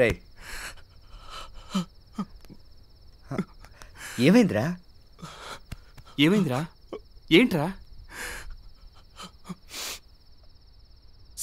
రే ఏమైందిరా? ఏమైందిరా? ఏంట్రా?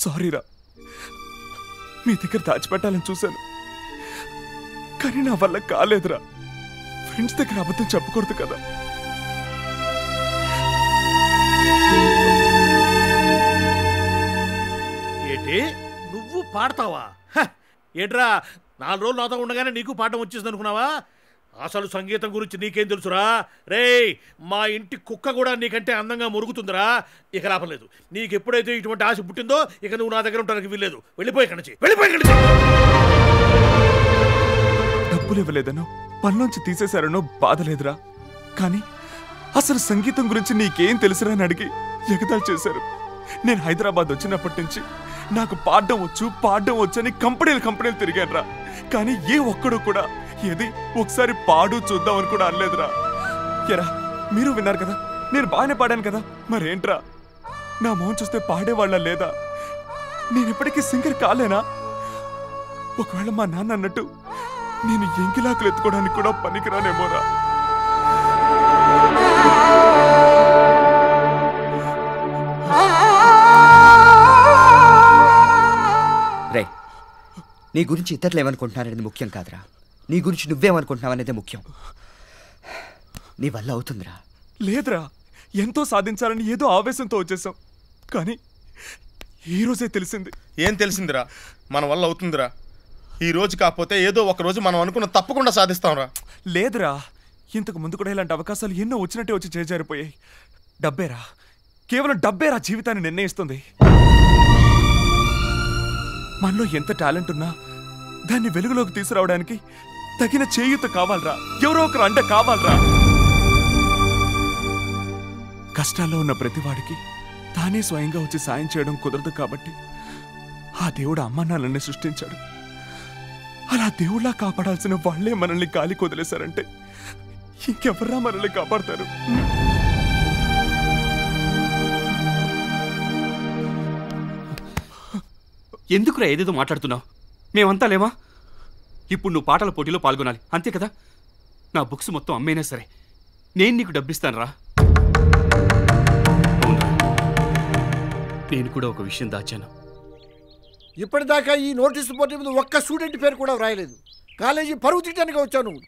సారీరా, మీ దగ్గర దాచిపెట్టాలని చూశాను, కానీ నా వల్ల కాలేదురా. ఫ్రెండ్స్ దగ్గర అబద్ధం చెప్పకూడదు కదా. ఏంటి నువ్వు పాడతావా? ఏంట్రా 4 రోజులు నాతో ఉండగానే నీకు పాఠం వచ్చేసింది అనుకున్నావా? అసలు సంగీతం గురించి నీకేం తెలుసురా? రేయ్, మా ఇంటి కుక్క కూడా నీకంటే అందంగా మురుగుతుందిరా. ఇక లాభం లేదు. నీకు ఎప్పుడైతే ఇటువంటి ఆశ పుట్టిందో ఇక నువ్వు నా దగ్గర ఉండడానికి వీల్లేదు. వెళ్ళిపోయి ఇక్కడి నుంచి, వెళ్ళిపోయి ఇక్కడి నుంచి. డబ్బులు ఇవ్వలేదనో పనిలోంచి తీసేశారనో బాధ లేదురా, కానీ అసలు సంగీతం గురించి నీకేం తెలుసురా అని అడిగి ఎగతాళి చేశారు. నేను హైదరాబాద్ వచ్చినప్పటి నుంచి నాకు పాడడం వచ్చు అని కంపెనీలు తిరిగాను రా, కానీ ఏ ఒక్కడు కూడా ఏది ఒకసారి పాడు చూద్దామని కూడా అనలేదురా. ఎరా, మీరు విన్నారు కదా, నేను బాగానే పాడాను కదా, మరేంట్రా నా మొహం చూస్తే పాడేవాళ్ళ లేదా? నేను ఇప్పటికీ సింగర్ కాలేనా? ఒకవేళ మా నాన్న అన్నట్టు నేను ఎంగిలాకులు ఎత్తుకోవడానికి కూడా పనికిరానేమోరా. రే, నీ గురించి ఇతరులు ఏమనుకుంటున్నారనేది ముఖ్యం కాదురా, నీ గురించి నువ్వేమనుకుంటున్నావు అనేది ముఖ్యం. నీ వల్ల అవుతుందిరా? లేదురా, ఎంతో సాధించాలని ఏదో ఆవేశంతో వచ్చేసాం, కానీ ఈ రోజే తెలిసింది. ఏం తెలిసిందిరా? మన వల్ల అవుతుందిరా. ఈ రోజు కాకపోతే ఏదో ఒక రోజు మనం అనుకున్న తప్పకుండా సాధిస్తాంరా. లేదురా, ఇంతకు ముందు కూడా ఇలాంటి అవకాశాలు ఎన్నో వచ్చినట్టే వచ్చి చేజారిపోయాయి. డబ్బేరా, కేవలం డబ్బేరా జీవితాన్ని నిర్ణయిస్తుంది. మనలో ఎంత టాలెంట్ ఉన్నా దాన్ని వెలుగులోకి తీసుకురావడానికి తగిన చేయూత కావాలరా, ఎవరో ఒకరు అండ కావాలరా. కష్టాల్లో ఉన్న ప్రతివాడికి తానే స్వయంగా వచ్చి సాయం చేయడం కుదరదు కాబట్టి ఆ దేవుడు అమ్మానాన్నల్ని సృష్టించాడు. అలా దేవుళ్ళా కాపాడాల్సిన వాళ్లే మనల్ని గాలికి వదిలేశారంటే ఇంకెవర్రా మనల్ని కాపాడతారు? ఎందుకురా ఏదేదో మాట్లాడుతున్నావు? మేమంతా లేవా? ఇప్పుడు నువ్వు పాటల పోటీలో పాల్గొనాలి, అంతే కదా? నా బుక్స్ మొత్తం అమ్మేనా సరే నేను నీకు డబ్బిస్తాను రా. నేను కూడా ఒక విషయం దాచాను. ఇప్పటిదాకా ఈ నోటీసు బోర్డు మీద ఒక్క స్టూడెంట్ పేరు కూడా వ్రాయలేదు. కాలేజీ పరువు తీయడానికి వచ్చావు నువ్వు.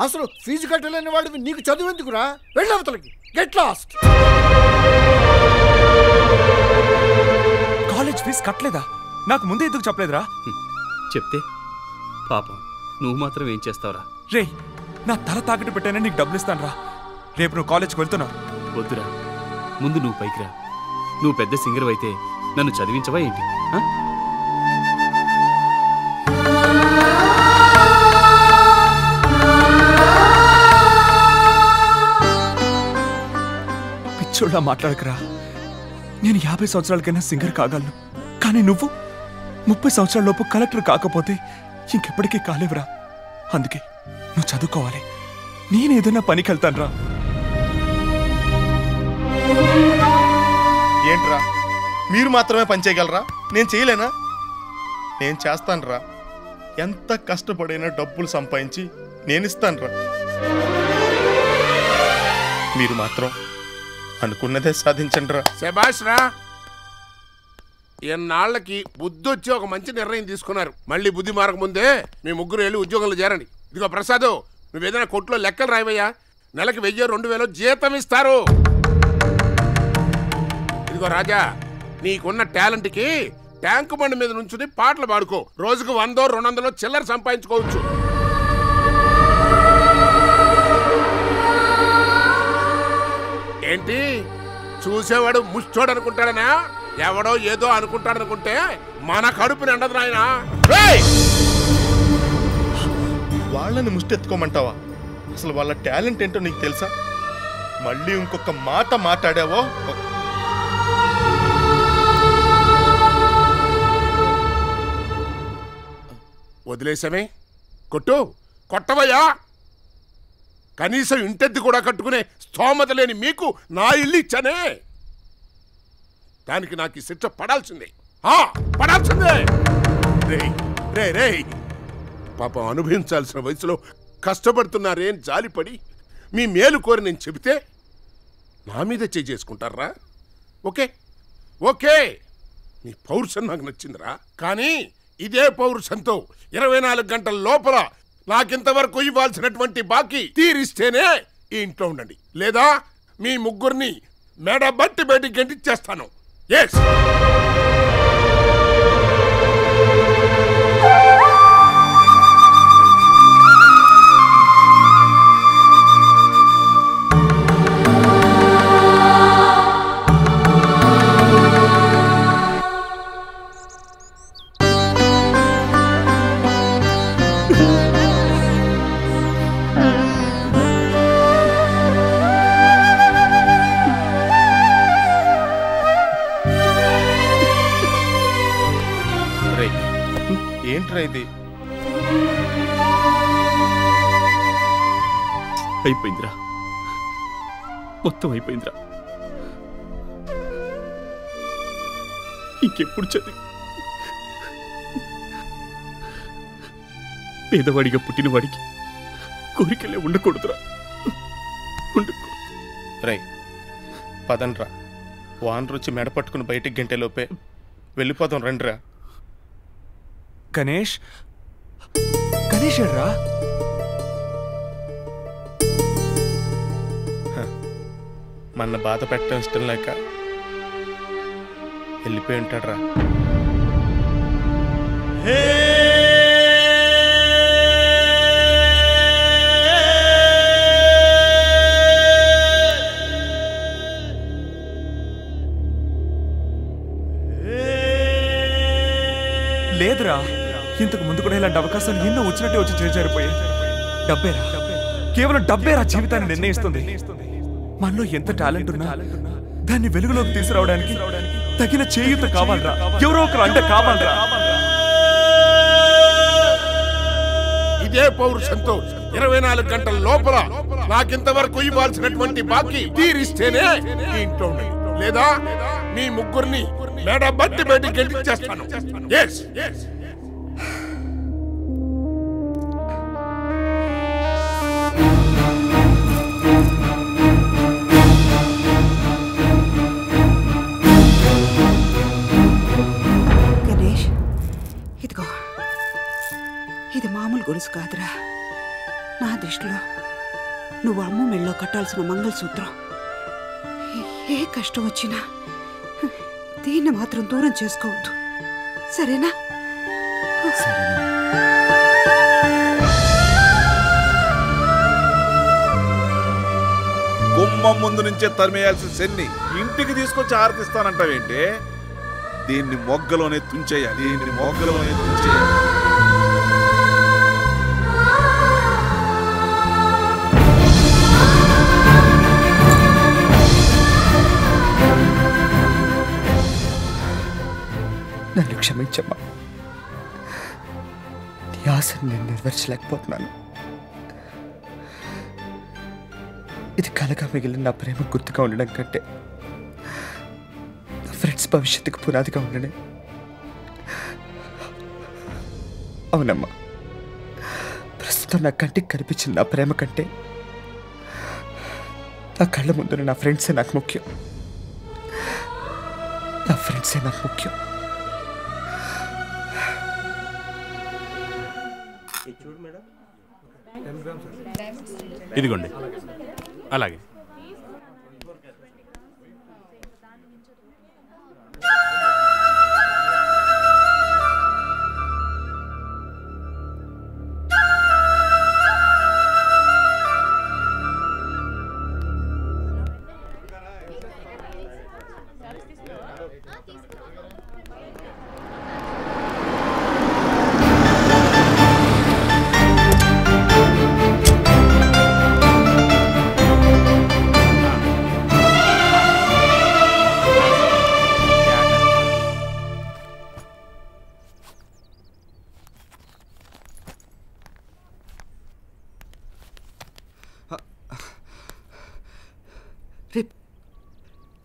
అసలు ఫీజు కట్టలేని వాడివి నీకు చదువు ఎందుకురా? వెళ్ళవతలకి, గెట్ లాస్ట్. కాలేజ్ ఫీజు కట్టలేదా? నాకు ముందే ఎందుకు చెప్పలేదురా? చెప్తే పాపం నువ్వు మాత్రం ఏం చేస్తావురా? రే, నా తల తాకట్టు పెట్టానని నీకు డబ్బులు ఇస్తాను రా. రేపు నువ్వు కాలేజ్కి వెళ్తున్నావు. వద్దురా, ముందు నువ్వు పైకి రా. నువ్వు పెద్ద సింగర్ అయితే నన్ను చదివించవా ఏంటి? పిచ్చోళ్ళ మాట్లాడకరా. నేను 50 సంవత్సరాలకైనా సింగర్ కాగలను, కానీ నువ్వు 30 సంవత్సరాల లోపు కలెక్టర్ కాకపోతే ఇంకెప్పటికీ కాలేవురా. అందుకే నువ్వు చదువుకోవాలి. నేనేదైనా పనికి వెళ్తాను రా. ఏంట్రా, మీరు మాత్రమే పని చేయగలరా? నేను చేయలేనా? నేను చేస్తాను రా. ఎంత కష్టపడైనా డబ్బులు సంపాదించి నేను ఇస్తాను రా. మీరు మాత్రం అనుకున్నదే సాధించండి రా. శభాష్ రా. ఎన్నాళ్ళకి బుద్ధి వచ్చి ఒక మంచి నిర్ణయం తీసుకున్నారు. మళ్ళీ బుద్ధి మారకముందే మీ ముగ్గురు వెళ్ళి ఉద్యోగంలో చేరండి. ఇదిగో ప్రసాద్, నువ్వేదైనా కొట్లో లెక్కలు రాయవయ్యా. నెలకి 1000-2000 జీతం ఇస్తారు. ఇదిగో రాజా, నీకున్న టాలెంట్కి ట్యాంకు బండి మీద నుంచుని పాటలు పాడుకో. రోజుకు 100-200 చిల్లర సంపాదించుకోవచ్చు. ఏంటి చూసేవాడు ముష్టోడు అనుకుంటాడనా? ఎవడో ఏదో అనుకుంటాడనుకుంటే మన కడుపుని ఎండదు నాయనా. వాళ్ళని ముష్టెత్తుకోమంటావా? అసలు వాళ్ళ టాలెంట్ ఏంటో నీకు తెలుసా? మళ్ళీ ఇంకొక మాట మాట్లాడావో వదిలేసామే. కొట్టవయ్యా. కనీసం ఇంటెద్ది కూడా కట్టుకునే స్తోమత లేని మీకు నా ఇల్లు ఇచ్చానే. దానికి నాకు ఈ శిక్ష పడాల్సిందే. పడాల్సిందే. రే పాపం అనుభవించాల్సిన వయసులో కష్టపడుతున్నారే అని జాలిపడి మీ మేలు కోరి నేను చెబితే నా మీద చేసుకుంటారా? ఓకే ఓకే, నీ పౌరుషం నాకు నచ్చిందిరా. కానీ ఇదే పౌరుషంతో 24 గంటల లోపల నాకింతవరకు ఇవ్వాల్సినటువంటి బాకీ తీరిస్తేనే ఈ ఇంట్లో ఉండండి, లేదా మీ ముగ్గురిని మెడ బట్టి బయటికి గంటిచ్చేస్తాను. ఎస్. ఏంట్రా ఇది? అయిపోయిందిరా, మొత్తం అయిపోయిందిరా. ఇంకెప్పుడు చదివి పేదవాడిగా పుట్టినవాడికి కోరికలే ఉండకూడదురా. రై పదండ్రా, వాన్ రుచి మెడ పట్టుకుని బయటికి గంటేలోపే వెళ్ళిపోదాం రండిరా. గణేష్ గణేష్ రా. మన బాధ పెట్టడం ఇష్టం లేక వెళ్ళిపోయి ఉంటాడురా. లేదురా, ఇంతకు ముందు కూడా ఇలాంటి అవకాశాలు ఎన్నో వచ్చినట్టే వచ్చి చేజారిపోయాయి. డబ్బేరా, కేవలం డబ్బేరా జీవితాన్ని నిర్ణయిస్తుంది. మనలో ఎంత టాలెంట్ ఉన్నా దాన్ని వెలుగులోకి తీసుకురావడానికి తగిన చేయూత కావాలరా, ఎవరో ఒకరు అండ కావాలరా. ఇదే పౌరుషంతో 24 గంటల లోపల నాకింతవరకు ఇవ్వాల్సినటువంటి బాకీ తీరిస్తేనే ఈ ఇంట్లో ఉండండి, లేదా మీ ముగ్గురిని మెడ బట్టి బయటికి గెలిచేస్తాను. ఎస్. గణేష్, ఇదిగో, ఇది మామూలు గొలుసు కాదురా. నా దృష్టిలో నువ్వు అమ్మ మెళ్ళలో కట్టాల్సిన మంగళసూత్రం. ఏ కష్టం వచ్చినా దీన్ని మాత్రం దూరం చేసుకోవద్దు, సరేనా? గుమ్మం ముందు నుంచే తరిమేయాల్సిన శన్ని ఇంటికి తీసుకొచ్చి ఆరతిస్తానంటావేంటి? దీన్ని మొగ్గలోనే తుంచేయాలి, దీన్ని మొగ్గలోనే తుంచేయాలి. నన్ను క్షమించమ్మా, నీ ఆశను నేను నెరవేర్చలేకపోతున్నాను. ఇది కలగా మిగిలిన నా ప్రేమ గుర్తుగా ఉండడం కంటే నా ఫ్రెండ్స్ భవిష్యత్తుకు పునాదిగా ఉండనే. అవునమ్మా, ప్రస్తుతం నా కంటికి కనిపించిన నా ప్రేమ కంటే నా కళ్ళ ముందున్న నా ఫ్రెండ్సే నాకు ముఖ్యం. నా ఫ్రెండ్సే నాకు ముఖ్యం. ఇదిగోండి, అలాగే.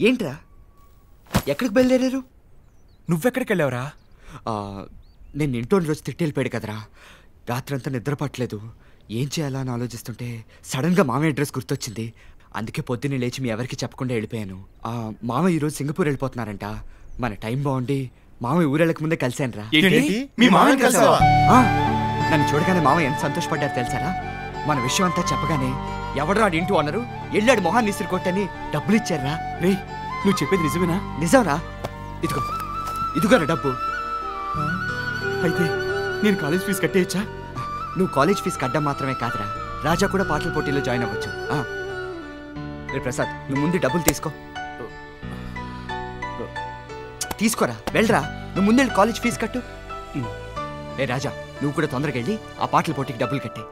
ఏంట్రా, ఎక్కడికి బయలుదేరారు? నువ్వెక్కడికి వెళ్ళావురా? నేను ఇంట్లో రోజు తిట్టి వెళ్ళిపోయాడు కదరా, రాత్రంతా నిద్ర పట్టలేదు. ఏం చేయాలా అని ఆలోచిస్తుంటే సడన్గా మామయ్య అడ్రస్ గుర్తొచ్చింది. అందుకే పొద్దున్నే లేచి మీ ఎవరికి చెప్పకుండా వెళ్ళిపోయాను. మామ ఈరోజు సింగపూర్ వెళ్ళిపోతున్నారంట. మన టైం బాగుండి మామయ్య ఊరెళ్ళక ముందే కలిశాను రా. మీ మామయ్య కలిసావా? నన్ను చూడగానే మామయ్య ఎంత సంతోషపడ్డారు తెలుసారా? మన విషయం అంతా చెప్పగానే ఎవడరా ఇంటూ అన్నారు, వెళ్ళాడు మొహాన్ని ఇసురు కొట్టని డబ్బులు ఇచ్చారా. రే, నువ్వు చెప్పేది నిజమేనా? నిజంరా. ఇదిగోరా డబ్బు. అయితే నేను కాలేజ్ ఫీజు కట్టేయచ్చా? నువ్వు కాలేజ్ ఫీజు కట్టడం మాత్రమే కాదురా, రాజా కూడా పాటల పోటీలో జాయిన్ అవ్వచ్చు. రే ప్రసాద్, నువ్వు ముందు డబ్బులు తీసుకోరా. వెళ్ళరా, నువ్వు ముందు కాలేజ్ ఫీజు కట్టు. రే రాజా, నువ్వు కూడా తొందరగా వెళ్ళి ఆ పాటల పోటీకి డబ్బులు కట్టే.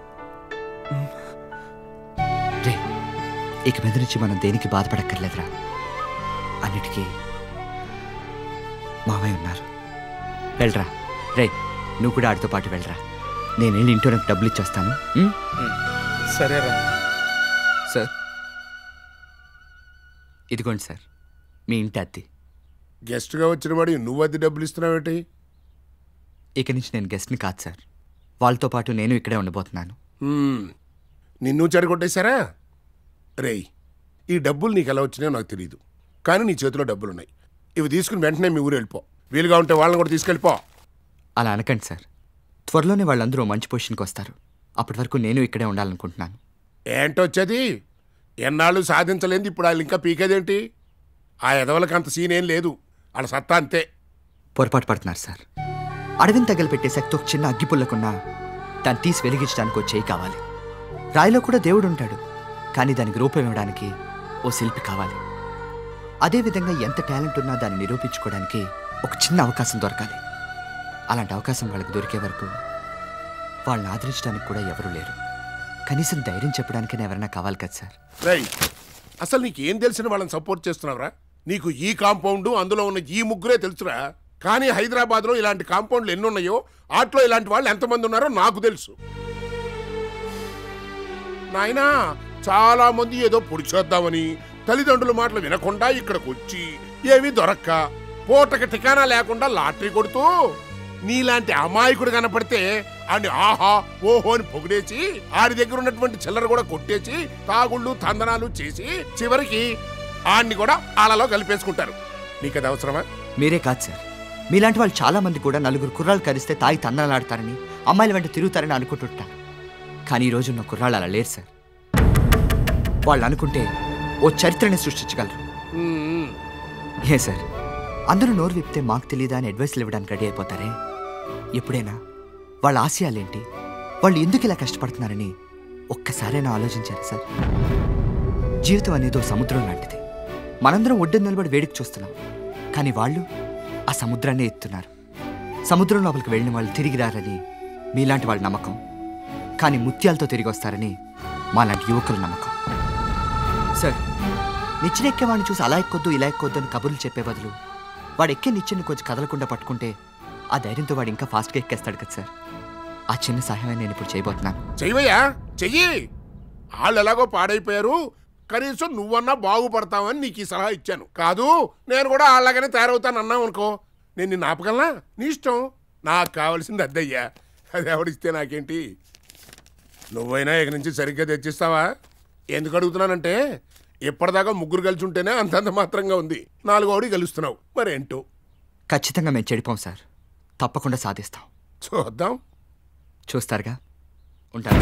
రే, ఇక మీద నుంచి మనం దేనికి బాధపడక్కర్లేదురా. అన్నిటికీ మామయ్య ఉన్నారు. వెళ్ళరా. రే, నువ్వు కూడా ఆడితో పాటు వెళ్ళరా. నేను వెళ్ళి ఇంట్లో నాకు డబ్బులు ఇచ్చేస్తాను. సరేరా. సార్, ఇదిగోండి సార్ మీ ఇంటి అద్దె. గెస్ట్గా వచ్చిన వాడు నువ్వు అద్దె డబ్బులు ఇస్తున్నావేంటి? ఇక నుంచి నేను గెస్ట్ని కాదు సార్, వాళ్ళతో పాటు నేను ఇక్కడే ఉండబోతున్నాను. నిన్ను చెడగొట్టేశారా? రేయ్, ఈ డబ్బులు నీకు ఎలా వచ్చినాయో నాకు తెలియదు, కానీ నీ చేతిలో డబ్బులున్నాయి. ఇవి తీసుకుని వెంటనే మీ ఊరు వెళ్ళిపో. వీలుగా ఉంటే వాళ్ళని కూడా తీసుకెళ్ళిపో. అలా అనకండి సార్, త్వరలోనే వాళ్ళందరూ మంచి పొజిషన్కి వస్తారు. అప్పటి వరకు నేను ఇక్కడే ఉండాలనుకుంటున్నాను. ఏంటొచ్చేది? ఎన్నాళ్ళు సాధించలేంది ఇప్పుడు వాళ్ళు ఇంకా పీకేదేంటి? ఆ ఎదవలకు అంత సీన్ ఏం లేదు, వాళ్ళ సత్తా అంతే. పొరపాటు పడుతున్నారు సార్. అడవిని తగలపెట్టే శక్తి ఒక చిన్న అగ్గిపుల్లకున్నా దాన్ని తీసి వెలిగించడానికి ఓ చేయి కావాలి. రాయిలో కూడా దేవుడు ఉంటాడు, కానీ దానికి రూపం ఇవ్వడానికి ఓ శిల్పి కావాలి. అదేవిధంగా ఎంత టాలెంట్ ఉన్నా దాన్ని నిరూపించుకోవడానికి ఒక చిన్న అవకాశం దొరకాలి. అలాంటి అవకాశం వాళ్ళకి దొరికే వరకు వాళ్ళని ఆదరించడానికి కూడా ఎవరూ లేరు. కనీసం ధైర్యం చెప్పడానికైనా ఎవరైనా కావాలి కదా సార్. రైట్. అసలు నీకేం తెలిసిన వాళ్ళని సపోర్ట్ చేస్తున్నావురా? నీకు ఈ కాంపౌండ్, అందులో ఉన్న ఈ ముగ్గురే తెలుసురా. కానీ హైదరాబాద్లో ఇలాంటి కాంపౌండ్లు ఎన్ని ఉన్నాయో, వాటిలో ఇలాంటి వాళ్ళు ఎంతమంది ఉన్నారో నాకు తెలుసు. నాయనా, చాలా మంది ఏదో పొడి చేద్దామని తల్లిదండ్రుల మాటలు వినకుండా ఇక్కడికి వచ్చి ఏమీ దొరక్క పూటకి ఠికానా లేకుండా లాటరీ కొడుతూ నీలాంటి అమాయకుడు కనపడితే ఆడిని ఆహా ఓహో అని పొగిడేసి ఆడి దగ్గర ఉన్నటువంటి చిల్లర కూడా కొట్టేసి తాగుళ్ళు తందనాలు చేసి చివరికి ఆడిని కూడా ఆలలో కలిపేసుకుంటారు. నీకు అది అవసరమా? మీరే కాదు సార్, మీలాంటి వాళ్ళు చాలా మంది కూడా నలుగురు కుర్రాళ్ళు కలిస్తే తాగి తందనాలాడతారని, అమ్మాయిల వెంట తిరుగుతారని అనుకుంటుంటారు. కానీ ఈ రోజున్న కుర్రాళ్ళు అలా లేరు సార్. వాళ్ళు అనుకుంటే ఓ చరిత్రని సృష్టించగలరు. ఏ సార్, అందరూ నోరు విప్పితే మాకు తెలియదా అని అడ్వైస్లు ఇవ్వడానికి రెడీ అయిపోతారే. ఎప్పుడైనా వాళ్ళ ఆశయాలేంటి, వాళ్ళు ఎందుకు ఇలా కష్టపడుతున్నారని ఒక్కసారైనా ఆలోచించారు సార్? జీవితం అనేది ఓ సముద్రం లాంటిది. మనందరం ఒడ్డున నిలబడి వేడికి చూస్తున్నాం, కానీ వాళ్ళు ఆ సముద్రాన్ని ఎత్తున్నారు. సముద్రం లోపలికి వెళ్ళిన వాళ్ళు తిరిగి రారని మీలాంటి వాళ్ళ నమ్మకం, కానీ ముత్యాలతో తిరిగి వస్తారని మాలాంటి యువకుల నమ్మకం. సార్, నిచ్చెనెక్కేవాడిని చూసి అలా ఎక్కొద్దు ఇలా ఎక్కొద్దు అని కబుర్లు చెప్పే బదులు వాడు ఎక్కే నిచ్చెని కొంచెం కదలకుండా పట్టుకుంటే ఆ ధైర్యంతో వాడు ఇంకా ఫాస్ట్గా ఎక్కేస్తాడు కదా సార్. ఆ చిన్న సహాయం నేను ఇప్పుడు చేయబోతున్నాను. చెయ్యవయ్యా, చెయ్యి. వాళ్ళు ఎలాగో పాడైపోయారు, కనీసం నువ్వన్నా బాగుపడతావని నీకు ఈ సలహా ఇచ్చాను. కాదు నేను కూడా అలాగనే తయారవుతాను అన్నావు అనుకో, నేను నిన్ను ఆపగలనా? నీ ఇష్టం. నాకు కావాల్సింది అద్దయ్యా, అది ఎవడిస్తే నాకేంటి? నువ్వైనా ఇక నుంచి సరిగ్గా తెచ్చిస్తావా? ఎందుకు అడుగుతున్నానంటే ఇప్పటిదాకా ముగ్గురు కలిసి ఉంటేనే అంతంత మాత్రంగా ఉంది, 4వ గెలుస్తున్నావు, మరేంటో. ఖచ్చితంగా మేము చెడిపోం సార్, తప్పకుండా సాధిస్తాం. చూద్దాం. చూస్తారుగా. ఉంటారు.